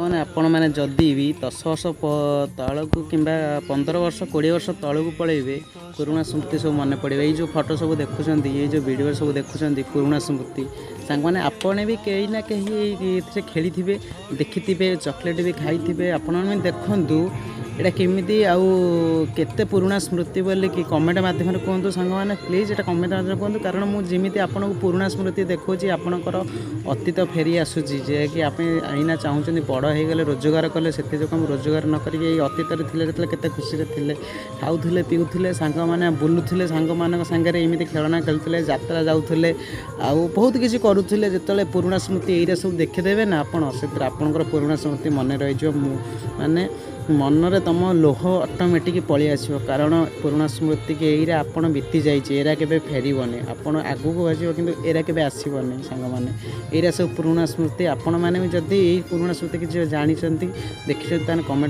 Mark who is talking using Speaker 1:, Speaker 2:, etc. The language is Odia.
Speaker 1: ସାଙ୍ଗମାନେ ଆପଣମାନେ ଯଦି ବି 10 ବର୍ଷ ତଳକୁ କିମ୍ବା 15 ବର୍ଷ 20 ବର୍ଷ ତଳକୁ ପଳେଇବେ ପୁରୁଣା ସ୍ମୃତି ସବୁ ମନେ ପଡ଼ିବ। ଏଇ ଯେଉଁ ଫଟୋ ସବୁ ଦେଖୁଛନ୍ତି, ଏଇ ଯେଉଁ ଭିଡ଼ିଓ ସବୁ ଦେଖୁଛନ୍ତି ପୁରୁଣା ସ୍ମୃତି, ସାଙ୍ଗମାନେ ଆପଣ ବି କେହି ନା କେହି ଏଥିରେ ଖେଳିଥିବେ, ଦେଖିଥିବେ, ଚକୋଲେଟ୍ ବି ଖାଇଥିବେ। ଆପଣମାନେ ଦେଖନ୍ତୁ ଏଇଟା କେମିତି ଆଉ କେତେ ପୁରୁଣା ସ୍ମୃତି ବୋଲିକି କମେଣ୍ଟ ମାଧ୍ୟମରେ କୁହନ୍ତୁ ସାଙ୍ଗମାନେ, ପ୍ଲିଜ୍ ଏଇଟା କମେଣ୍ଟ ମାଧ୍ୟମରେ କୁହନ୍ତୁ। କାରଣ ମୁଁ ଯେମିତି ଆପଣଙ୍କୁ ପୁରୁଣା ସ୍ମୃତି ଦେଖାଉଛି ଆପଣଙ୍କର ଅତୀତ ଫେରି ଆସୁଛି, ଯାହାକି ଆପଣ ଏଇନା ଚାହୁଁଛନ୍ତି ବଡ଼ ହେଇଗଲେ ରୋଜଗାର କଲେ, ସେଥିଯୋଗୁଁ ରୋଜଗାର ନ କରିକି ଏଇ ଅତୀତରେ ଥିଲେ ଯେତେବେଳେ କେତେ ଖୁସିରେ ଥିଲେ, ଖାଉଥିଲେ ପିଉଥିଲେ, ସାଙ୍ଗମାନେ ବୁଲୁଥିଲେ, ସାଙ୍ଗମାନଙ୍କ ସାଙ୍ଗରେ ଏମିତି ଖେଳନା ଖେଳୁଥିଲେ, ଯାତ୍ରା ଯାଉଥିଲେ, ଆଉ ବହୁତ କିଛି କରୁଥିଲେ। ଯେତେବେଳେ ପୁରୁଣା ସ୍ମୃତି ଏଇଟା ସବୁ ଦେଖିଦେବେ ନା ଆପଣ, ସେଥିରେ ଆପଣଙ୍କର ପୁରୁଣା ସ୍ମୃତି ମନେ ରହିଯିବ। ମାନେ ମନରେ ତୁମ ଲୋହ ଅଟୋମେଟିକ୍ ପଳେଇ ଆସିବ। କାରଣ ପୁରୁଣା ସ୍ମୃତିକି ଏଇରା ଆପଣ ବିତି ଯାଇଛି, ଏରା କେବେ ଫେରିବନି। ଆପଣ ଆଗକୁ ଆସିବ କିନ୍ତୁ ଏରା କେବେ ଆସିବନି ସାଙ୍ଗମାନେ। ଏଇରା ସବୁ ପୁରୁଣା ସ୍ମୃତି। ଆପଣମାନେ ବି ଯଦି ଏଇ ପୁରୁଣା ସ୍ମୃତି କିଛି ଜାଣିଛନ୍ତି, ଦେଖିଛନ୍ତି, ତାହେଲେ କମେଣ୍ଟ